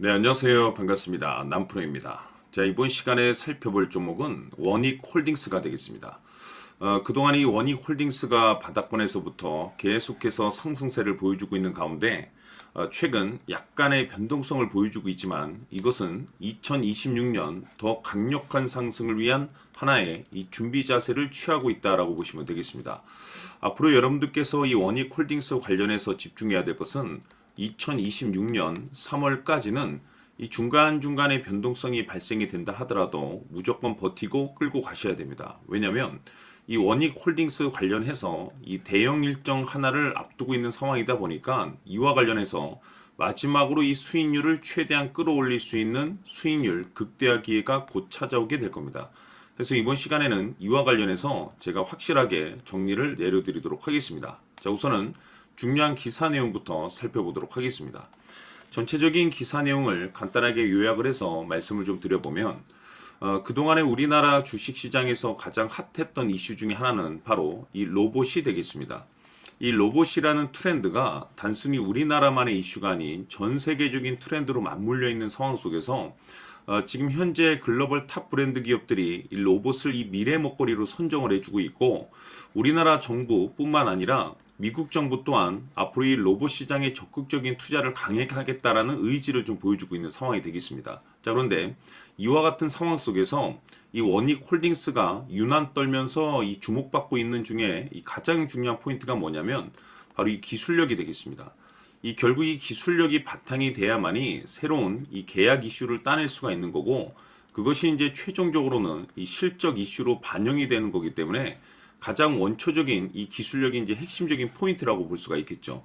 네, 안녕하세요. 반갑습니다. 남프로입니다. 자, 이번 시간에 살펴볼 종목은 원익홀딩스가 되겠습니다. 그동안 이 원익홀딩스가 바닥권에서부터 계속해서 상승세를 보여주고 있는 가운데 최근 약간의 변동성을 보여주고 있지만 이것은 2026년 더 강력한 상승을 위한 하나의 이 준비 자세를 취하고 있다라고 보시면 되겠습니다. 앞으로 여러분들께서 이 원익홀딩스 관련해서 집중해야 될 것은 2026년 3월까지는 이 중간중간에 변동성이 발생이 된다 하더라도 무조건 버티고 끌고 가셔야 됩니다. 왜냐하면 이 원익홀딩스 관련해서 이 대형 일정 하나를 앞두고 있는 상황이다 보니까 이와 관련해서 마지막으로 이 수익률을 최대한 끌어올릴 수 있는 수익률 극대화 기회가 곧 찾아오게 될 겁니다. 그래서 이번 시간에는 이와 관련해서 제가 확실하게 정리를 내려드리도록 하겠습니다. 자, 우선은 중요한 기사 내용부터 살펴보도록 하겠습니다. 전체적인 기사 내용을 간단하게 요약을 해서 말씀을 좀 드려보면 그동안에 우리나라 주식시장에서 가장 핫했던 이슈 중에 하나는 바로 이 로봇이 되겠습니다. 이 로봇이라는 트렌드가 단순히 우리나라만의 이슈가 아닌 전 세계적인 트렌드로 맞물려 있는 상황 속에서 지금 현재 글로벌 탑 브랜드 기업들이 이 로봇을 이 미래 먹거리로 선정을 해주고 있고 우리나라 정부뿐만 아니라 미국 정부 또한 앞으로 이 로봇 시장에 적극적인 투자를 강행하겠다라는 의지를 좀 보여주고 있는 상황이 되겠습니다. 자, 그런데 이와 같은 상황 속에서 이 원익홀딩스가 유난 떨면서 이 주목받고 있는 중에 이 가장 중요한 포인트가 뭐냐면 바로 이 기술력이 되겠습니다. 결국 이 기술력이 바탕이 돼야만이 새로운 이 계약 이슈를 따낼 수가 있는 거고 그것이 이제 최종적으로는 이 실적 이슈로 반영이 되는 거기 때문에 가장 원초적인 이 기술력이 이제 핵심적인 포인트라고 볼 수가 있겠죠.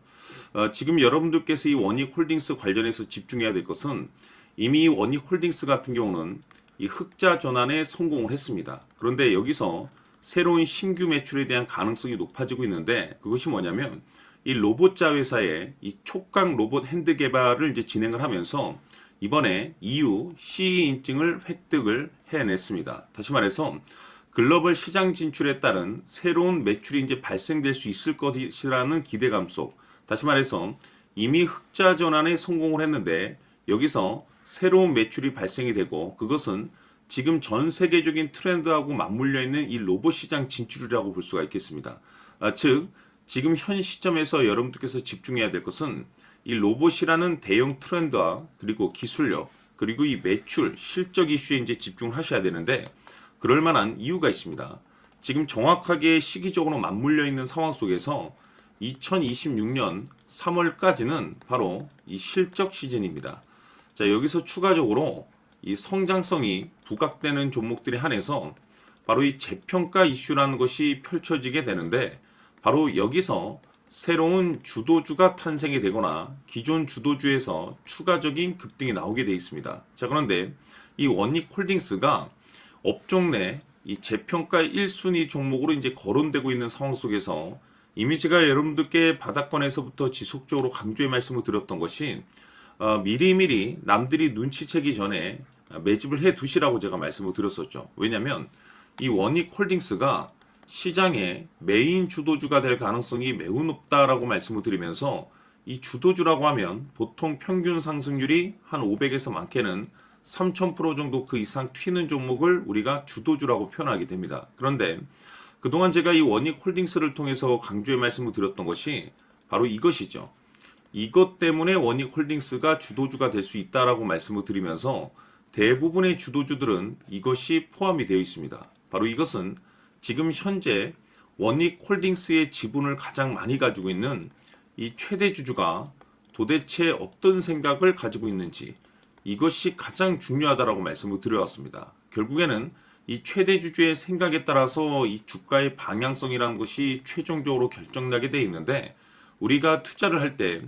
지금 여러분들께서 이 원익홀딩스 관련해서 집중해야 될 것은 이미 원익홀딩스 같은 경우는 이 흑자 전환에 성공을 했습니다. 그런데 여기서 새로운 신규 매출에 대한 가능성이 높아지고 있는데 그것이 뭐냐면 이 로봇자 회사의 이 촉각 로봇 핸드 개발을 이제 진행을 하면서 이번에 EU CE 인증을 획득을 해냈습니다. 다시 말해서 글로벌 시장 진출에 따른 새로운 매출이 이제 발생될 수 있을 것이라는 기대감 속, 다시 말해서 이미 흑자 전환에 성공을 했는데 여기서 새로운 매출이 발생이 되고 그것은 지금 전 세계적인 트렌드하고 맞물려 있는 이 로봇 시장 진출이라고 볼 수가 있겠습니다. 즉 지금 현 시점에서 여러분들께서 집중해야 될 것은 이 로봇이라는 대형 트렌드와 그리고 기술력 그리고 이 매출 실적 이슈에 이제 집중을 하셔야 되는데 그럴 만한 이유가 있습니다. 지금 정확하게 시기적으로 맞물려 있는 상황 속에서 2026년 3월까지는 바로 이 실적 시즌입니다. 자, 여기서 추가적으로 이 성장성이 부각되는 종목들에 한해서 바로 이 재평가 이슈라는 것이 펼쳐지게 되는데 바로 여기서 새로운 주도주가 탄생이 되거나 기존 주도주에서 추가적인 급등이 나오게 되어 있습니다. 자, 그런데 이 원익홀딩스가 업종 내 이 재평가 1순위 종목으로 이제 거론되고 있는 상황 속에서 이미지가 여러분들께 바닥권에서부터 지속적으로 강조의 말씀을 드렸던 것이 미리미리 남들이 눈치채기 전에 매집을 해 두시라고 제가 말씀을 드렸었죠. 왜냐하면 이 원익홀딩스가 시장의 메인 주도주가 될 가능성이 매우 높다라고 말씀을 드리면서 이 주도주라고 하면 보통 평균 상승률이 한 500에서 많게는 3000% 정도 그 이상 튀는 종목을 우리가 주도주라고 표현하게 됩니다. 그런데 그동안 제가 이 원익홀딩스를 통해서 강조의 말씀을 드렸던 것이 바로 이것이죠. 이것 때문에 원익홀딩스가 주도주가 될 수 있다라고 말씀을 드리면서 대부분의 주도주들은 이것이 포함이 되어 있습니다. 바로 이것은 지금 현재 원익홀딩스의 지분을 가장 많이 가지고 있는 이 최대 주주가 도대체 어떤 생각을 가지고 있는지 이것이 가장 중요하다라고 말씀을 드려왔습니다. 결국에는 이 최대 주주의 생각에 따라서 이 주가의 방향성이라는 것이 최종적으로 결정나게 되어 있는데 우리가 투자를 할 때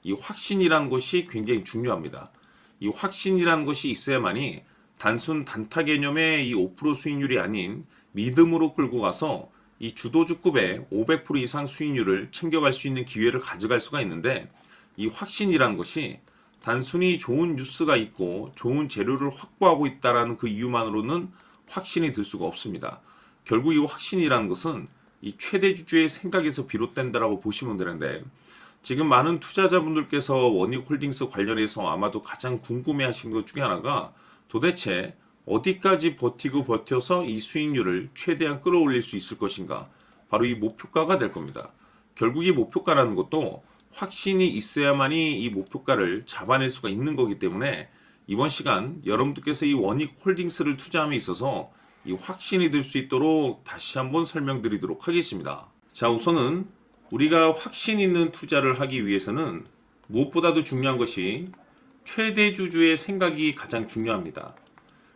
이 확신이라는 것이 굉장히 중요합니다. 이 확신이라는 것이 있어야만이 단순 단타 개념의 이 5% 수익률이 아닌 믿음으로 끌고 가서 이 주도주급의 500% 이상 수익률을 챙겨갈 수 있는 기회를 가져갈 수가 있는데 이 확신이라는 것이 단순히 좋은 뉴스가 있고 좋은 재료를 확보하고 있다라는 그 이유만으로는 확신이 들 수가 없습니다. 결국 이 확신이라는 것은 이 최대 주주의 생각에서 비롯된다라고 보시면 되는데 지금 많은 투자자분들께서 원익홀딩스 관련해서 아마도 가장 궁금해 하시는 것 중에 하나가 도대체 어디까지 버티고 버텨서 이 수익률을 최대한 끌어올릴 수 있을 것인가? 바로 이 목표가가 될 겁니다. 결국 이 목표가라는 것도 확신이 있어야만이 이 목표가를 잡아낼 수가 있는 거기 때문에 이번 시간 여러분들께서 이 원익홀딩스를 투자함에 있어서 이 확신이 들 수 있도록 다시 한번 설명드리도록 하겠습니다. 자, 우선은 우리가 확신 있는 투자를 하기 위해서는 무엇보다도 중요한 것이 최대주주의 생각이 가장 중요합니다.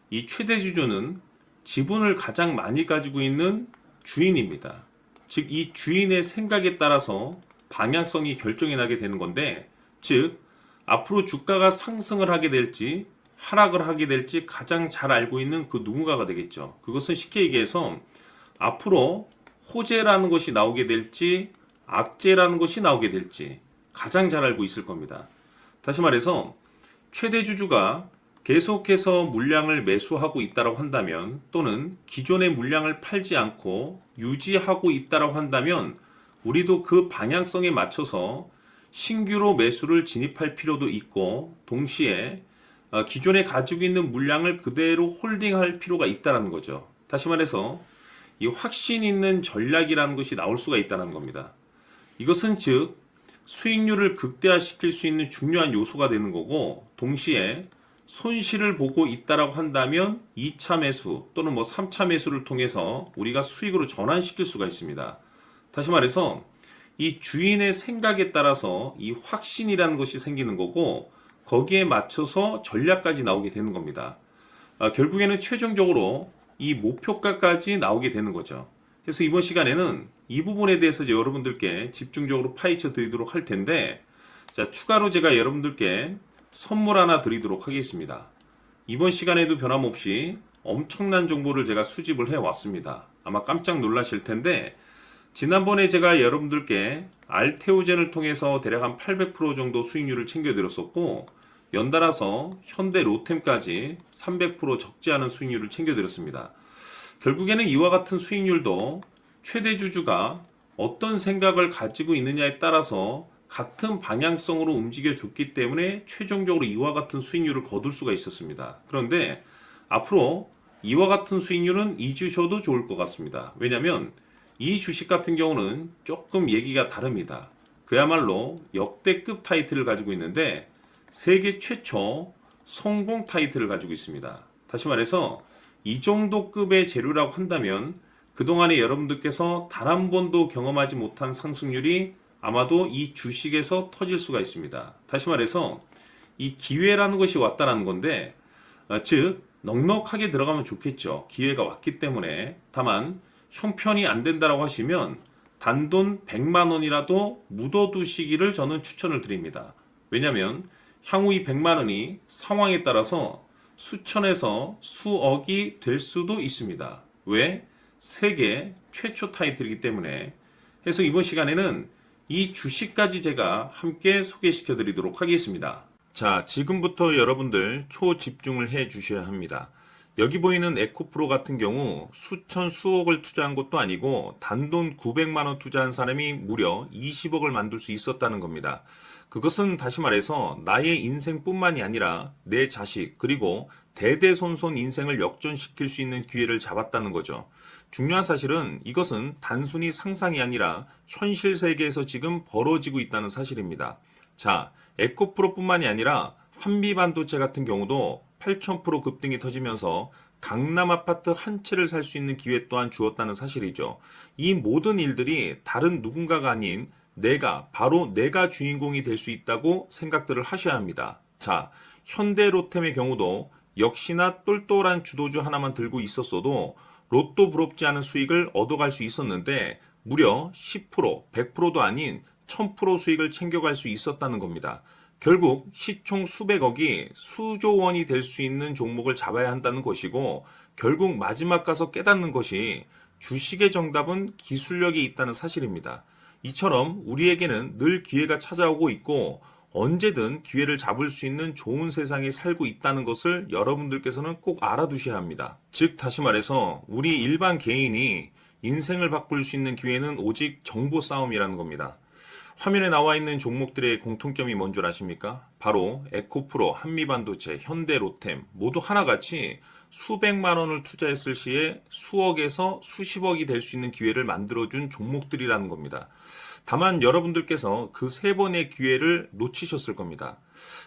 이 최대주주는 지분을 가장 많이 가지고 있는 주인입니다. 즉, 이 주인의 생각에 따라서 방향성이 결정이 나게 되는 건데, 즉, 앞으로 주가가 상승을 하게 될지 하락을 하게 될지 가장 잘 알고 있는 그 누군가가 되겠죠. 그것은 쉽게 얘기해서 앞으로 호재라는 것이 나오게 될지 악재라는 것이 나오게 될지 가장 잘 알고 있을 겁니다. 다시 말해서 최대주주가 계속해서 물량을 매수하고 있다고 한다면, 또는 기존의 물량을 팔지 않고 유지하고 있다고 한다면 우리도 그 방향성에 맞춰서 신규로 매수를 진입할 필요도 있고, 동시에 기존에 가지고 있는 물량을 그대로 홀딩할 필요가 있다는 거죠. 다시 말해서 이 확신 있는 전략이라는 것이 나올 수가 있다는 겁니다. 이것은 즉 수익률을 극대화시킬 수 있는 중요한 요소가 되는 거고, 동시에 손실을 보고 있다라고 한다면 2차 매수 또는 3차 매수를 통해서 우리가 수익으로 전환시킬 수가 있습니다. 다시 말해서 이 주인의 생각에 따라서 이 확신이라는 것이 생기는 거고, 거기에 맞춰서 전략까지 나오게 되는 겁니다. 결국에는 최종적으로 이 목표가까지 나오게 되는 거죠. 그래서 이번 시간에는 이 부분에 대해서 이제 여러분들께 집중적으로 파헤쳐 드리도록 할 텐데, 자, 추가로 제가 여러분들께 선물 하나 드리도록 하겠습니다. 이번 시간에도 변함없이 엄청난 정보를 제가 수집을 해 왔습니다. 아마 깜짝 놀라실 텐데, 지난번에 제가 여러분들께 알테오젠을 통해서 대략 한 800% 정도 수익률을 챙겨드렸었고, 연달아서 현대 로템까지 300% 적지 않은 수익률을 챙겨드렸습니다. 결국에는 이와 같은 수익률도 최대주주가 어떤 생각을 가지고 있느냐에 따라서 같은 방향성으로 움직여줬기 때문에 최종적으로 이와 같은 수익률을 거둘 수가 있었습니다. 그런데 앞으로 이와 같은 수익률은 잊으셔도 좋을 것 같습니다. 왜냐하면 이 주식 같은 경우는 조금 얘기가 다릅니다. 그야말로 역대급 타이틀을 가지고 있는데 세계 최초 성공 타이틀을 가지고 있습니다. 다시 말해서 이 정도 급의 재료라고 한다면 그동안에 여러분들께서 단 한 번도 경험하지 못한 상승률이 아마도 이 주식에서 터질 수가 있습니다. 다시 말해서 이 기회라는 것이 왔다는 건데, 즉 넉넉하게 들어가면 좋겠죠. 기회가 왔기 때문에. 다만 형편이 안 된다라고 하시면 단돈 100만 원이라도 묻어두시기를 저는 추천을 드립니다. 왜냐하면 향후 이 100만 원이 상황에 따라서 수천에서 수억이 될 수도 있습니다. 왜? 세계 최초 타이틀이기 때문에. 해서 이번 시간에는 이 주식까지 제가 함께 소개시켜 드리도록 하겠습니다. 자, 지금부터 여러분들 초집중을 해 주셔야 합니다. 여기 보이는 에코프로 같은 경우 수천 수억을 투자한 것도 아니고 단돈 900만 원 투자한 사람이 무려 20억을 만들 수 있었다는 겁니다. 그것은 다시 말해서 나의 인생뿐만이 아니라 내 자식 그리고 대대손손 인생을 역전시킬 수 있는 기회를 잡았다는 거죠. 중요한 사실은 이것은 단순히 상상이 아니라 현실 세계에서 지금 벌어지고 있다는 사실입니다. 자, 에코프로뿐만이 아니라 한미반도체 같은 경우도 8,000% 급등이 터지면서 강남 아파트 한 채를 살 수 있는 기회 또한 주었다는 사실이죠. 이 모든 일들이 다른 누군가가 아닌 바로 내가 주인공이 될 수 있다고 생각들을 하셔야 합니다. 자, 현대로템의 경우도 역시나 똘똘한 주도주 하나만 들고 있었어도 로또 부럽지 않은 수익을 얻어갈 수 있었는데 무려 10%, 100%도 아닌 1000% 수익을 챙겨갈 수 있었다는 겁니다. 결국 시총 수백억이 수조 원이 될 수 있는 종목을 잡아야 한다는 것이고, 결국 마지막 가서 깨닫는 것이 주식의 정답은 기술력이 있다는 사실입니다. 이처럼 우리에게는 늘 기회가 찾아오고 있고 언제든 기회를 잡을 수 있는 좋은 세상에 살고 있다는 것을 여러분들께서는 꼭 알아두셔야 합니다. 즉 다시 말해서 우리 일반 개인이 인생을 바꿀 수 있는 기회는 오직 정보 싸움이라는 겁니다. 화면에 나와 있는 종목들의 공통점이 뭔 줄 아십니까? 바로 에코프로, 한미반도체, 현대로템 모두 하나같이 수백만 원을 투자했을 시에 수억에서 수십억이 될 수 있는 기회를 만들어준 종목들이라는 겁니다. 다만 여러분들께서 그 세 번의 기회를 놓치셨을 겁니다.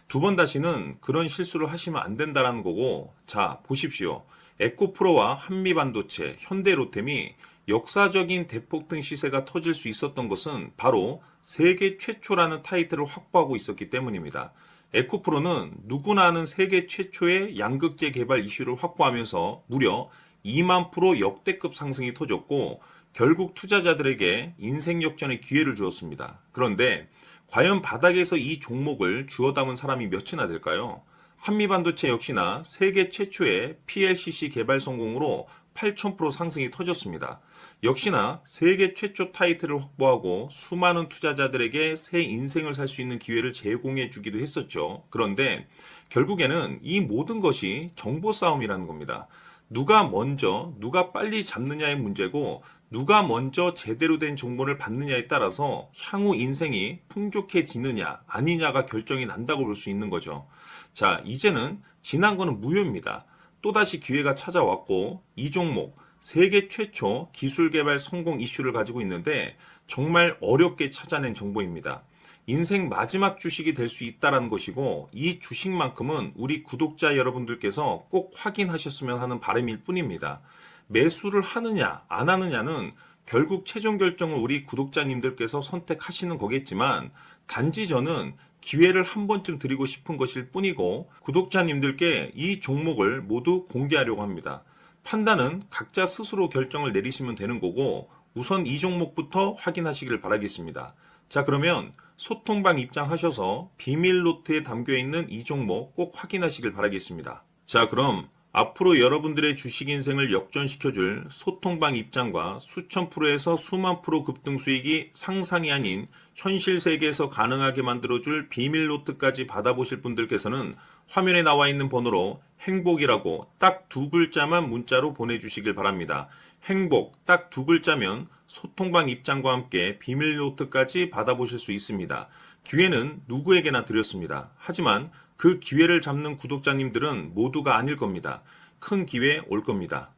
두 번 다시는 그런 실수를 하시면 안 된다는 거고, 자, 보십시오. 에코프로와 한미반도체, 현대로템이 역사적인 대폭등 시세가 터질 수 있었던 것은 바로 세계 최초라는 타이틀을 확보하고 있었기 때문입니다. 에코프로는 누구나 아는 세계 최초의 양극재 개발 이슈를 확보하면서 무려 2만 프로 역대급 상승이 터졌고 결국 투자자들에게 인생 역전의 기회를 주었습니다. 그런데 과연 바닥에서 이 종목을 주워 담은 사람이 몇이나 될까요? 한미반도체 역시나 세계 최초의 PLCC 개발 성공으로 8,000% 상승이 터졌습니다. 역시나 세계 최초 타이틀을 확보하고 수많은 투자자들에게 새 인생을 살 수 있는 기회를 제공해 주기도 했었죠. 그런데 결국에는 이 모든 것이 정보 싸움이라는 겁니다. 누가 먼저, 누가 빨리 잡느냐의 문제고 누가 먼저 제대로 된 정보를 받느냐에 따라서 향후 인생이 풍족해지느냐 아니냐가 결정이 난다고 볼 수 있는 거죠. 자, 이제는 지난 거는 무효입니다. 또다시 기회가 찾아왔고 이 종목 세계 최초 기술 개발 성공 이슈를 가지고 있는데 정말 어렵게 찾아낸 정보입니다. 인생 마지막 주식이 될 수 있다는 것이고 이 주식만큼은 우리 구독자 여러분들께서 꼭 확인하셨으면 하는 바람일 뿐입니다. 매수를 하느냐 안 하느냐는 결국 최종 결정을 우리 구독자님들께서 선택하시는 거겠지만 단지 저는 기회를 한 번쯤 드리고 싶은 것일 뿐이고 구독자님들께 이 종목을 모두 공개하려고 합니다. 판단은 각자 스스로 결정을 내리시면 되는 거고 우선 이 종목부터 확인하시길 바라겠습니다. 자, 그러면 소통방 입장하셔서 비밀 노트에 담겨있는 이 종목 꼭 확인하시길 바라겠습니다. 자, 그럼 앞으로 여러분들의 주식 인생을 역전시켜줄 소통방 입장과 수천 프로에서 수만 프로 급등 수익이 상상이 아닌 현실 세계에서 가능하게 만들어줄 비밀 노트까지 받아보실 분들께서는 화면에 나와 있는 번호로 행복이라고 딱 두 글자만 문자로 보내주시길 바랍니다. 행복 딱 두 글자면 소통방 입장과 함께 비밀 노트까지 받아보실 수 있습니다. 기회는 누구에게나 드렸습니다. 하지만 그 기회를 잡는 구독자님들은 모두가 아닐 겁니다. 큰 기회 올 겁니다.